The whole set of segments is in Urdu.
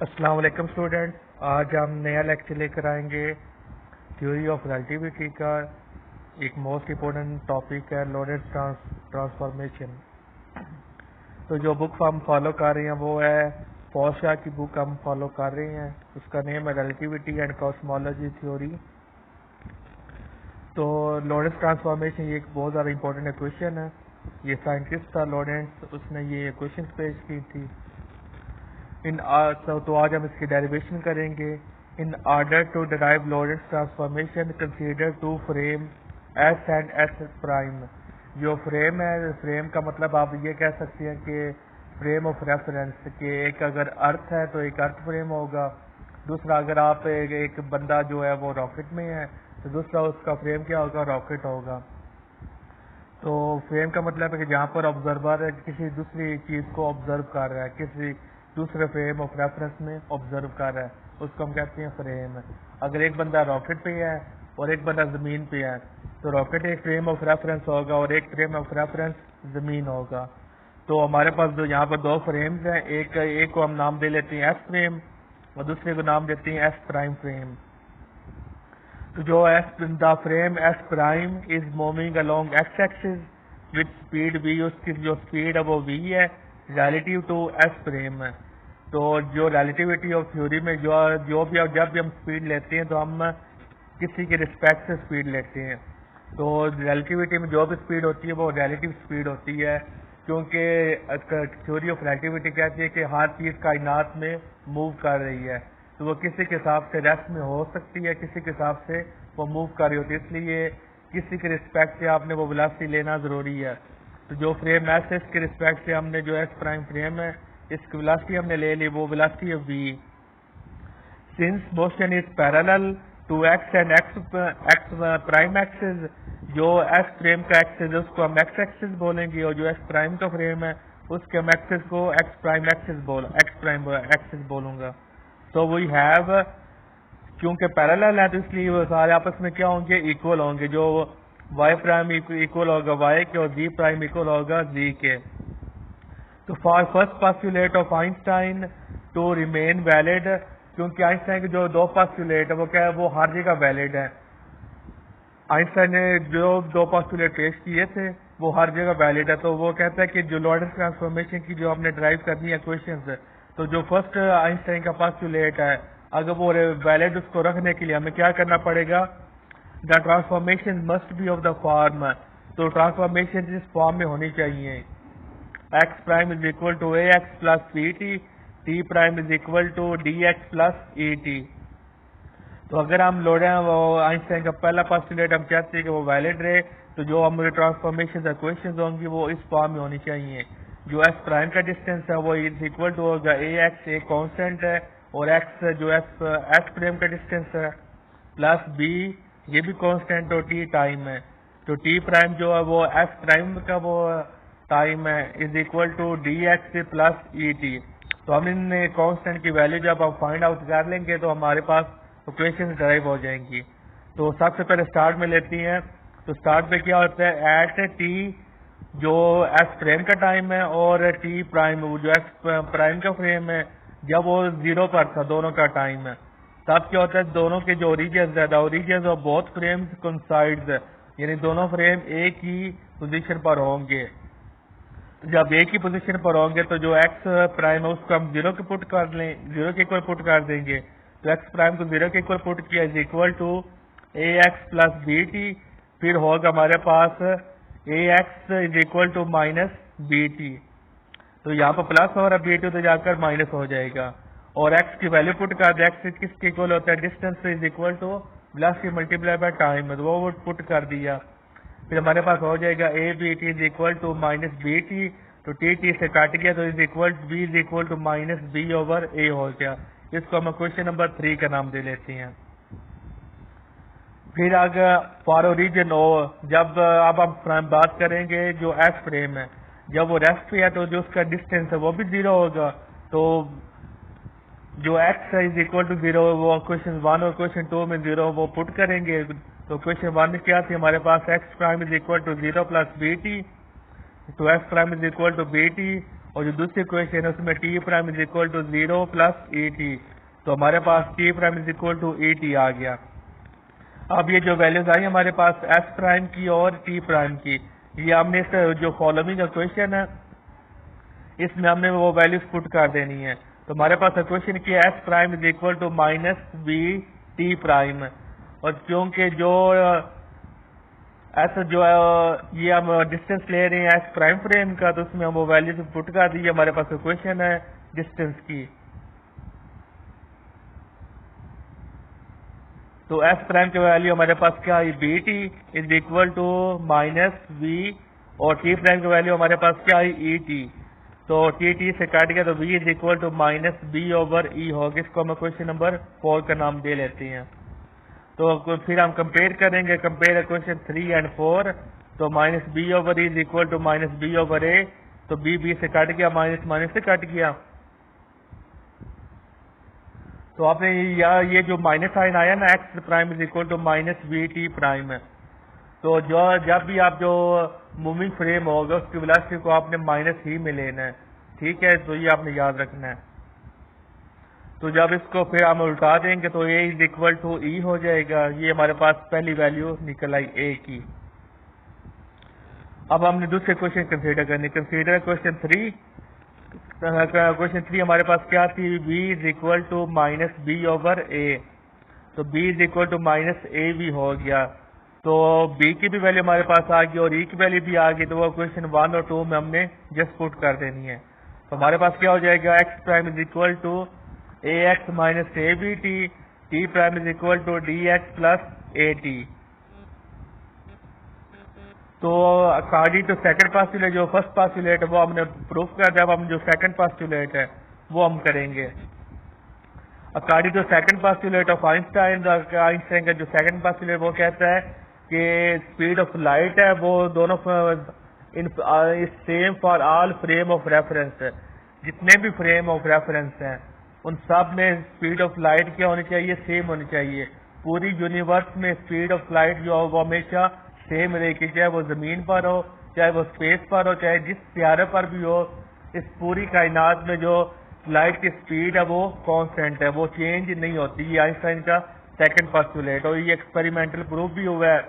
السلام علیکم اسٹوڈینٹ. آج ہم نیا لیکچر لے کر آئیں گے. تھیوری آف ریلیٹیوٹی کا ایک موسٹ امپورٹنٹ ٹاپک ہے لورنٹز ٹرانسفارمیشن. تو جو بک ہم فالو کر رہے ہیں وہ ہے پال شاہ کی بک ہم فالو کر رہے ہیں. اس کا نیم ہے ریلیٹیوٹی اینڈ کاسمولوجی تھیوری. تو لورنٹز ٹرانسفارمیشن یہ ایک بہت زیادہ امپورٹنٹ ایکویشن ہے. یہ سائنٹسٹ تھا لورنٹز, اس نے یہ ایکویشن پیش کی تھی. تو آج ہم اس کی ڈیریویشن کریں گے. In order to derive Lorentz transformation consider two frame S and S prime. جو فریم ہے, فریم کا مطلب آپ یہ کہہ سکتے ہیں کہ فریم آف ریفرنس, کہ ایک اگر ارتھ ہے تو ایک ارتھ فریم ہوگا. دوسرا اگر آپ ایک بندہ جو ہے وہ راکٹ میں ہے تو دوسرا اس کا فریم کیا ہوگا, راکٹ ہوگا. تو فریم کا مطلب ہے کہ جہاں پر آبزرور کسی دوسری چیز کو آبزرو کر رہا ہے, کسی دوسرے فریم آف ریفرنس میں آبزرو کر رہا ہے, اس کو ہم کہتے ہیں فریم. اگر ایک بندہ راکٹ پہ ہے اور ایک بندہ زمین پہ ہے تو راکٹ ایک فریم آف ریفرنس ہوگا اور ایک فریم آف ریفرنس زمین ہوگا. تو ہمارے پاس یہاں پر دو فریمز ہیں. ایک کو ہم نام دے لیتے ہیں ایس فریم اور دوسرے کو نام دیتے ہیں ایس پرائم فریم. تو جو the frame S prime is moving along X axis with speed V, اس کی جو اسپیڈ ہے وہ وی ہے ریلیٹیو ٹو ایس فریم. تو جو ریلیٹیوٹی آف تھیوری میں جب بھی ہم اسپیڈ لیتے ہیں تو ہم کسی کے رسپیکٹ سے اسپیڈ لیتے ہیں. تو ریلیٹیوٹی میں جو بھی اسپیڈ ہوتی ہے وہ ریلیٹیو اسپیڈ ہوتی ہے, کیونکہ تھیوری آف ریلیٹیوٹی کہتی ہے کہ ہر چیز کائنات میں موو کر رہی ہے. تو وہ کسی کے حساب سے ریسٹ میں ہو سکتی ہے, کسی کے حساب سے وہ موو کر رہی ہوتی ہے, اس لیے کسی کے رسپیکٹ سے آپ نے وہ ویلاسٹی لینا ضروری ہے. تو جو فریم ایس ہے اس کے رسپیکٹ سے ہم نے جو ایس پرائم فریم ہے اس کی ویلاسٹی ہم نے لے لی, وہ ویلاسٹی ہے V. Since motion is parallel to X and X prime axes, جو ایس فریم کا ایکسز ہے اس کو ہم ایکس ایکسز بولیں گے, اور جو ایس پرائم کا فریم ہے اس کے ہم ایکسز کو ایکس پرائم ایکسز بولوں گا. تو وی ہیو, کیونکہ پیرالل ہے تو اس لیے وہ سارے آپس میں کیا ہوں گے, ایکول ہوں گے. جو وائی پرائم ایکول ہوگا وائی کے اور زی پرائم ایکول ہوگا زی کے. تو for first postulate of Einstein to remain valid, کیونکہ آئنسٹائن کے جو دو پاسٹولیٹ ہے وہ کیا ہے, وہ ہر جگہ ویلڈ ہے. آئنسٹائن نے جو دو پاسٹولیٹ پیش کیے تھے وہ ہر جگہ ویلڈ ہے. تو وہ کہتا ہے کہ جو لورنٹز ٹرانسفارمیشن کی جو ہم نے ڈرائیو کرنی ہے ایکویشنز, تو جو فرسٹ آئنسٹائن کا پاسٹولیٹ ہے اگر وہ ویلڈ اس کو رکھنے کے لیے ہمیں کیا کرنا پڑے گا, the transformation must be of the form. تو ٹرانسفارمیشن اس فارم میں ہونی چاہیے. X prime is equal to A X plus B T, T prime is equal to D X plus E T. تو اگر ہم لوڑیں وہ آئنسٹائن کا پہلا پاسٹولیٹ ہم چاہتے ہیں کہ وہ ویلڈ رہے, تو جو ہماری ٹرانسفارمیشن ایکویشنز ہوں گی وہ اس فارم میں ہونی چاہیے. جو ایس پرائم کا ڈسٹینس ہے وہ از اکول ٹو ہوگا اے ایکس, ایک کانسٹنٹ ہے, اور ایکس جو ایس پرائم کا ڈسٹینس ہے پلس بی, یہ بھی کانسٹنٹ, اور ٹی ٹائم ہے. تو ٹی پرائم جو ہے وہ ایس پرائم کا وہ ٹائم ہے is equal to D X plus E T. تو ہم ان کانسٹنٹ کی ویلیو جب ہم فائنڈ آؤٹ کر لیں گے تو ہمارے پاس اکویشن ڈرائیو ہو جائیں گی. تو سب سے پہلے اسٹارٹ میں لیتی ہیں. تو اسٹارٹ پہ کیا ہوتا ہے, ایٹ ٹی جو ایس فریم کا ٹائم ہے اور ٹی پرائم جو ایس پرائم کا فریم ہے جب وہ زیرو پر تھا دونوں کا ٹائم ہے, تب کیا ہوتا ہے دونوں کے جو اوریجنز ہے, دا اوریجنز اور بہت فریمز کنسائڈز, یعنی دونوں فریم ایک ہی پوزیشن پر ہوں گے. جب ایک ہی پوزیشن پر ہوں گے تو جو ایکس پرائم ہے اس کو ہم زیرو کے پٹ کر لیں, زیرو کے اکول پٹ کر دیں گے. تو ایکس پرائم کو زیرو کے اکول پٹ کیا is equal to A X plus B T, پھر ہوگا ہمارے پاس A X is equal to minus B T. تو یہاں پر پلس ہو رہا ہے, بی ٹی تو جا کر مائنس ہو جائے گا, اور ایکس کی ویلیو پٹ کر دیں. ایکس کس کے اکول ہوتا ہے, distance is equal to velocity multiply by time, تو وہ پٹ کر دیا. پھر ہمارے پاس ہو جائے گا A B T is equal to minus B T, تو ٹی ٹی سے کاٹ گیا تو is equal B is equal to minus B over A ہو گیا. اس کو ہم کوشچن نمبر 3 کا نام دے لیتے ہیں. پھر اگر فار اوریجن او, جب اب ہم بات کریں گے جو ایس فریم ہے جب وہ ریسٹ پہ ہے تو جو اس کا ڈسٹینس ہے وہ بھی زیرو ہوگا. تو جو X is equal to zero وہ کوشچن 1 اور کوشچن 2 میں زیرو وہ پٹ کریں گے. تو کوشچن 1 میں کیا تھی ہمارے پاس X prime is equal to zero plus B T, تو X prime is equal to B T, اور جو دوسری اکویشن ہے اس میں T prime is equal to 0 plus E T, تو ہمارے پاس T prime is equal to E T آ گیا. اب یہ جو ویلیوز آئی ہمارے پاس ایس پرائم کی اور ٹی پرائم کی، یہ ہم نے اس جو فالوئنگ اکویشن ہے اس میں ہم نے وہ ویلیوز پٹ کر دینی ہے. تو ہمارے پاس اکویشن کی S prime is equal to minus B T prime, اور کیونکہ جو ایسا جو یہ ہم ڈسٹینس لے رہے ہیں ایس پرائم فریم کا، تو اس میں ہم وہ ویلیوز پٹ کر دیجیے. ہمارے پاس اکویشن ہے ڈسٹینس کی، تو ایس پرائم کی ویلیو ہمارے پاس کیا آئی، B T is equal to minus V, اور ٹی پرائم کی ویلیو ہمارے پاس کیا آئی، ای ٹی. تو ٹی ٹی سے کاٹ گیا تو V is equal to minus B over E ہوگا. اس کو ہم کوشچن نمبر 4 کا نام دے لیتے ہیں. تو پھر ہم کمپیئر کریں گے، کمپیئر کوشچن 3 اینڈ 4. تو minus B over E is equal to minus B over A, تو بی سے کٹ گیا، مائنس مائنس سے کٹ گیا. تو آپ نے یہ جو مائنس سائن آیا نا، X prime is equal to minus V T prime, تو جب بھی آپ جو موونگ فریم ہوگا اس کی ویلاسٹی کو آپ نے مائنس ہی میں لینا ہے. ٹھیک ہے، تو یہ آپ نے یاد رکھنا ہے. تو جب اس کو پھر ہم الٹا دیں گے تو اے از اکول ٹو ای ہو جائے گا. یہ ہمارے پاس پہلی ویلیو نکل آئی اے کی. اب ہم نے دوسرے کوشچن کنسیڈر کرنی. Consider question 3. کوشچن 3 ہمارے پاس کیا تھی، B is equal to minus B over A. تو B is equal to minus A بھی ہو گیا. تو بی کی بھی ویلیو ہمارے پاس آ گئی اور ای کی ویلیو بھی آ گئی. تو وہ کوشچن 1 اور 2 میں ہم نے جسٹ پٹ کر دینی ہے. تو ہمارے پاس کیا ہو جائے گا، X prime is equal to A X minus A B T, T prime is equal to D X plus A T. تو اکارڈنگ ٹو سیکنڈ پاسٹولیٹ، جو فرسٹ پاسٹولیٹ ہے وہ ہم نے پروف کر دیا. اب ہم جو سیکنڈ پاسٹولیٹ ہے وہ ہم کریں گے. According to second postulate of Einstein, Einstein کا جو سیکنڈ پاسٹولیٹ وہ کہتا ہے کہ اسپیڈ آف لائٹ ہے وہ دونوں same for all frame of reference. جتنے بھی فریم آف ریفرنس ہیں ان سب میں اسپیڈ آف لائٹ کیا ہونی چاہیے، سیم ہونی چاہیے. پوری یونیورس میں اسپیڈ آف لائٹ جو ہو وہ ہمیشہ سیم رہے گی، چاہے وہ زمین پر ہو، چاہے وہ اسپیس پر ہو، چاہے جس سیارے پر بھی ہو. اس پوری کائنات میں جو لائٹ کی اسپیڈ ہے وہ کانسٹنٹ ہے، وہ چینج نہیں ہوتی. یہ آئنسٹائن کا سیکنڈ پاسٹولیٹ، اور یہ ایکسپیریمنٹل پروف بھی ہوا ہے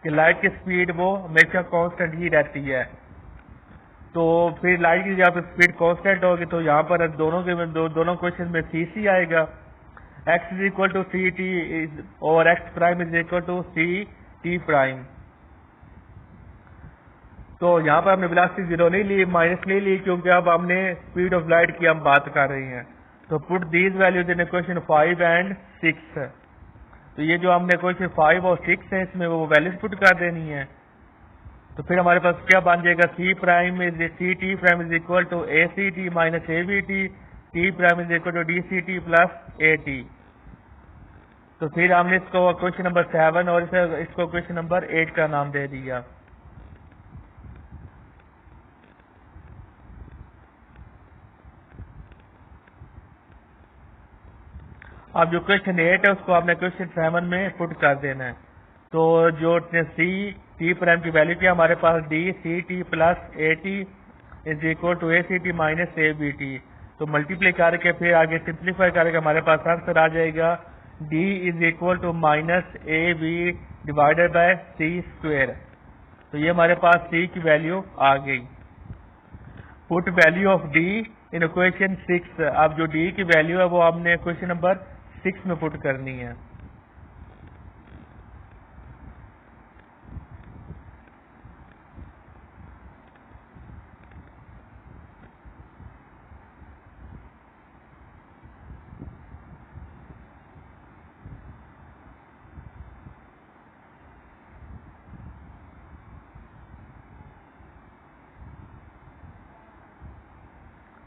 کہ لائٹ کی اسپیڈ وہ ہمیشہ کانسٹنٹ ہی رہتی ہے. تو پھر لائٹ کی جب اسپیڈ کانسٹنٹ ہوگی تو یہاں پر دونوں کوشچن میں سی سی آئے گا. X is equal to C T اور X prime is equal to C T prime. تو یہاں پر ہم نے ویلاسٹی 0 نہیں لی، مائنس نہیں لی، کیونکہ اب ہم نے اسپیڈ آف لائٹ کی ہم بات کر رہے ہیں. تو put these values in question 5 and 6. تو یہ جو ہم نے کوشچن 5 اور 6 ہے اس میں وہ ویلیوز پٹ کر دینی ہے. تو پھر ہمارے پاس کیا بن جائے گا، C prime is C T prime is equal to A C T minus A B T, T prime is equal to D C T plus A T. تو پھر ہم نے اس کو کوشچن نمبر 7 اور اس کو کوشچن نمبر 8 کا نام دے دیا. اب جو کوشچن 8 ہے اس کو آپ نے کوشچن 7 میں پٹ کر دینا ہے. تو جو سی ٹی پرائم کی ویلیو کیا ہمارے پاس، D C T plus A T is equal to A C T minus A B T. تو ملٹیپلائی کر کے پھر آگے سمپلیفائی کر کے ہمارے پاس آنسر آ جائے گا، D is equal to minus A B divided by C square. تو یہ ہمارے پاس سی کی ویلیو آ گئی. Put value of D in equation 6. اب جو ڈی کی ویلیو ہے وہ ہم نے کوشچن نمبر 6 میں پٹ کرنی ہے.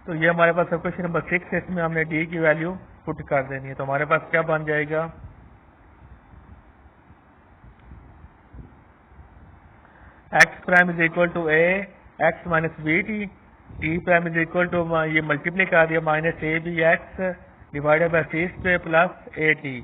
تو یہ ہمارے پاس کوشچن نمبر 6 ہے، اس میں ہم نے ڈی کی ویلیو پٹ کر دینی ہے. تو ہمارے پاس کیا بن جائے گا، X prime is equal to A X minus B T, T prime is equal to یہ ملٹیپلائی کر دیا minus A B X divided by C square plus A T.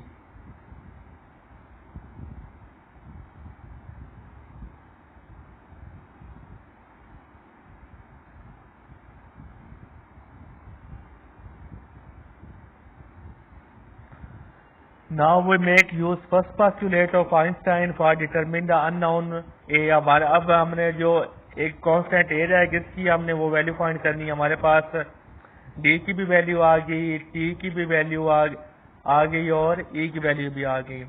Now we make use first postulate of Einstein for determine the unknown A. اب ہم نے جو ایک کانسٹینٹ A رہے گا اس کی ہم نے وہ ویلیو فائنڈ کرنی ہے. ہمارے پاس D کی بھی ویلیو آ گئی, T کی بھی ویلیو آ گئی اور E کی ویلیو بھی آ گئی.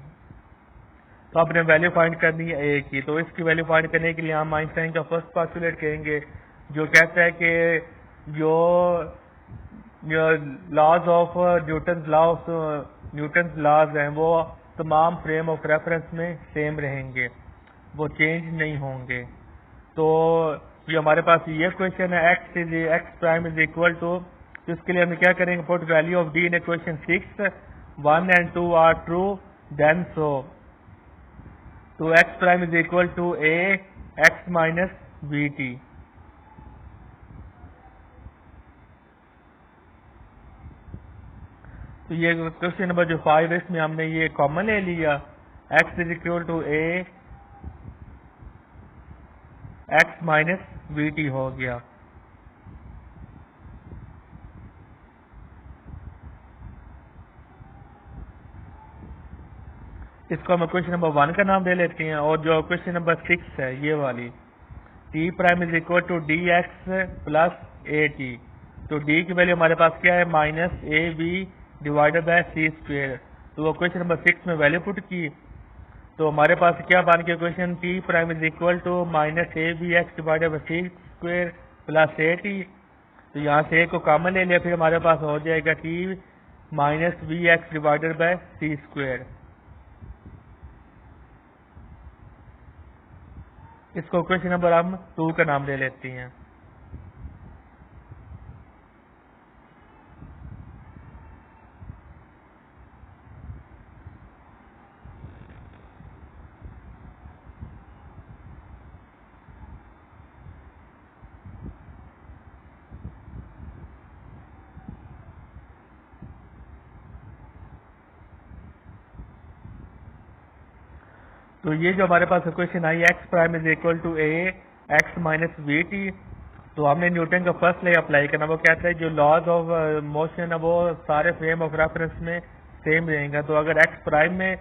تو آپ نے ویلیو فائنڈ کرنی ہے A کی. تو اس کی ویلیو فائنڈ کرنے کے لیے ہم آئنسٹائن کا فرسٹ پاسٹولیٹ کہیں گے جو کہتا ہے کہ جو لاز آف نیوٹنز لاز ہیں وہ تمام فریم آف ریفرنس میں سیم رہیں گے, وہ چینج نہیں ہوں گے. تو یہ ہمارے پاس یہ کویشچن ہے X prime is equal to, اس کے لیے ہم کیا کریں گے, put value of D in equation 6 1 and 2 are true then so x prime is equal to a x minus vt. تو یہ کوشچن نمبر جو 5 ہے اس میں ہم نے یہ کامن لے لیا, x is equal to a x minus vt ہو گیا. اس کو ہم کوشچن نمبر 1 کا نام دے لیتے ہیں, اور جو کوشچن نمبر 6 ہے یہ والی t prime is equal to D X plus A T. تو d کی ویلیو ہمارے پاس کیا ہے, minus A V divided by C square. تو وہ کوشچن نمبر 6 میں ویلیو پٹ کی تو ہمارے پاس کیا بن گیا question, t prime is equal to minus A V X divided by C square plus A T. تو یہاں سے اے کو کامن لے لیا, پھر ہمارے پاس ہو جائے گا t minus V X divided by C square. اس کو کوشچن نمبر ہم 2 کا نام دے لیتے ہیں. تو یہ جو ہمارے پاس equation I X prime is equal to A X minus V T, تو ہم نے نیوٹن کا فرسٹ لے اپلائی کرنا. وہ کہتا ہے جو لاز آف موشن ہے وہ سارے فریم آف ریفرنس میں سیم رہیں گا. تو اگر ایکس پرائم میں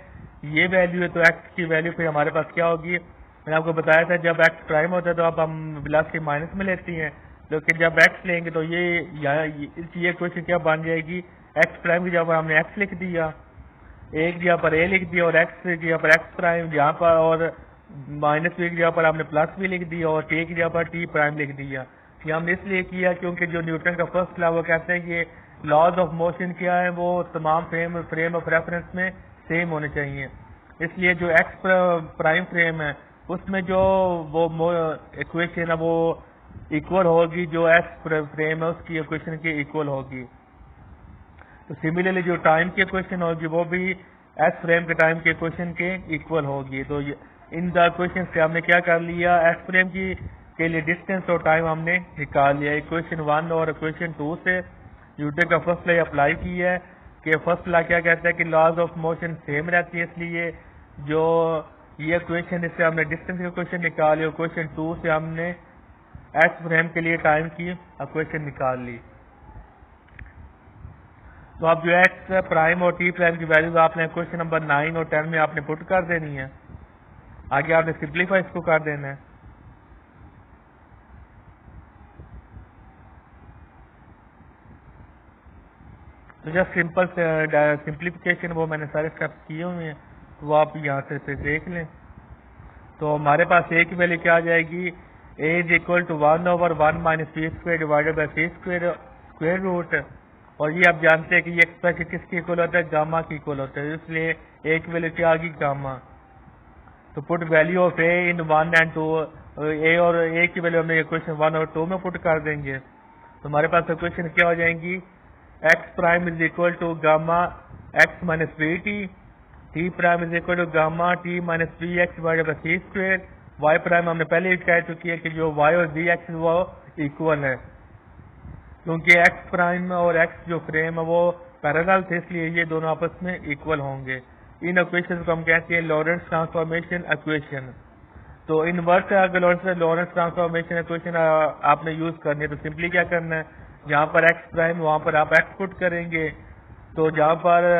یہ ویلیو ہے تو ایکس کی ویلیو پھر ہمارے پاس کیا ہوگی, میں نے آپ کو بتایا تھا جب ایکس پرائم ہوتا ہے تو اب ہم ویلاسٹی مائنس میں لیتے ہیں, لیکن جب ایکس لیں گے تو یہ اکویشن کیا بن جائے گی, ایکس پرائم کی جگہ ہم نے ایکس لکھ دیا, ایک جگہ پر اے لکھ دیا اور ایکس کی جگہ پر ایکس پرائم جہاں پر, اور مائنس وی کی جگہ پر ہم نے پلس بھی لکھ دیا اور ٹی کی جگہ پر ٹی پرائم لکھ دیا. یہ ہم نے اس لیے کیا کیونکہ جو نیوٹن کا فرسٹ لا وہ کہتے ہیں کہ لاز آف موشن کیا ہے وہ تمام فریم آف ریفرنس میں سیم ہونے چاہیے. اس لیے جو ایکس پرائم فریم ہے اس میں جو وہ ایکویشن ہے وہ ایکول ہوگی جو ایکس فریم ہے اس کی ایکویشن کی ایکول ہوگی. تو سملرلی جو ٹائم کی ایکویشن ہوگی وہ بھی ایس فریم کے ٹائم کے ایکویشن کے ایکول ہوگی. تو ان دا ایکویشن سے ہم نے کیا کر لیا, ایس فریم کی کے لیے ڈسٹینس اور ٹائم ہم نے نکال لیا. ایکویشن 1 اور ایکویشن 2 سے نیوٹن کا فرسٹ لا اپلائی کی ہے کہ فرسٹ لا کیا کہتا ہے کہ لاز آف موشن سیم رہتی ہے, اس لیے جو یہ ایکویشن اس سے ہم نے ڈسٹینس کی ایکویشن نکالی, ایکویشن 2 سے ہم نے ایس فریم کے لیے ٹائم کی ایکویشن نکال لی. تو اب جو ایکس پرائم اور ٹی پرائم کی ویلیوز آپ نے کوشچن نمبر 9 اور 10 میں آپ نے پٹ کر دینی ہے, آگے آپ نے سمپلیفائی اس کو کر دینا ہے. تو جسٹ سمپل سمپلیفیکیشن وہ میں نے سارے اسٹیپس کیے ہوئے ہیں, وہ آپ یہاں سے دیکھ لیں. تو ہمارے پاس اے کی ویلیو کیا آ جائے گی, A is equal to 1/1 minus C square divided by C square square root. اور یہ آپ جانتے ہیں کہ یہ ایکسپریشن کس کی اکول ہوتا ہے, گاما کی اکول ہوتا ہے, اس لیے اے کی ویلیو کیا آ گئی, گاما. تو put value of A in 1 and 2, A اور اے کی ویلیو ہم نے ایکویشن 1 اور 2 میں پٹ کر دیں گے. تو ہمارے پاس ایکویشن کیا ہو جائیں گی, X prime is equal to gamma X minus V T, T prime is equal to gamma T minus V X divided by C square. Y prime ہم نے پہلے ہی کہہ چکی ہے کہ جو وائی اور وی ایکس وہ ایکول ہے, کیونکہ ایکس پرائم اور ایکس جو فریم ہے وہ پیرالل تھے, اس لیے یہ دونوں آپس میں ایکول ہوں گے. ان ایکویشن کو ہم کہتے ہیں لارنس ٹرانسفارمیشن ایکویشن. تو انورس اگر لارنس ٹرانسفارمیشن ایکویشن آپ نے یوز کرنی ہے تو سمپلی کیا کرنا ہے, جہاں پر ایکس پرائم وہاں پر آپ ایکس پٹ کریں گے. تو جہاں پر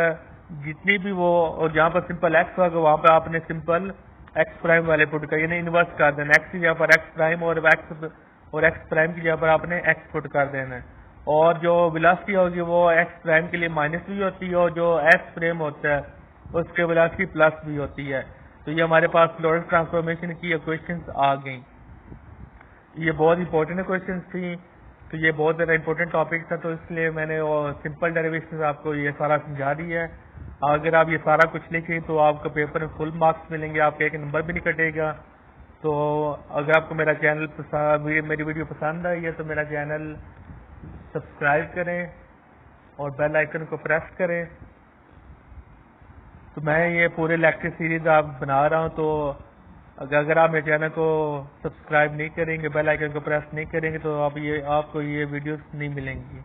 جتنی بھی وہ اور جہاں پر سمپل ایکس ہوگا وہاں پہ آپ نے سمپل ایکس پرائم والے پٹ کر یعنی انورس کر دینا ایکس کی جگہ پر ایکس پرائم اور ایکس پرائم کی جگہ پر آپ نے ایکس پٹ کر دینا ہے اور جو ویلاسٹی ہوگی وہ ایکس پرائم کے لیے مائنس بھی ہوتی ہے اور جو ایکس فریم ہوتا ہے اس کے ویلاسٹی پلس بھی ہوتی ہے. تو یہ ہمارے پاس لورنس ٹرانسفارمیشن کی ایکویشنز آ گئیں. یہ بہت امپورٹنٹ کویشچنس تھیں تو یہ بہت زیادہ امپورٹنٹ ٹاپک تھا تو اس لیے میں نے سمپل ڈیریویشن آپ کو یہ سارا سمجھا دی ہے. اگر آپ یہ سارا کچھ لکھیں تو آپ کو پیپر میں فل مارکس ملیں گے, آپ کا ایک نمبر بھی نہیں کٹے گا. تو اگر آپ کو میرا چینل میری ویڈیو پسند آئی ہے تو میرا چینل سبسکرائب کریں اور بیل آئیکن کو پریس کریں. تو میں یہ پورے لیکچر سیریز آپ بنا رہا ہوں تو اگر آپ میرے چینل کو سبسکرائب نہیں کریں گے بیل آئیکن کو پریس نہیں کریں گے تو آپ کو یہ ویڈیوز نہیں ملیں گی.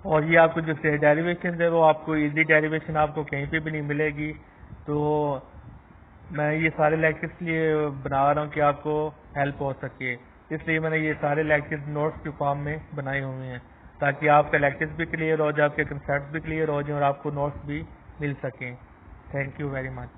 اور یہ آپ کو جو ڈیریویشن ہے وہ آپ کو ایزی ڈیریویشن آپ کو کہیں پہ بھی نہیں ملے گی. تو میں یہ سارے لیکچرز لیے بنا رہا ہوں کہ آپ کو ہیلپ ہو سکے, اس لیے میں نے یہ سارے لیکچرز نوٹس کے فارم میں بنائے ہوئے ہیں تاکہ آپ کا لیکچرز بھی کلیئر ہو جائے, آپ کے کنسیپٹ بھی کلیئر ہو جائیں اور آپ کو نوٹس بھی مل سکیں. Thank you very much.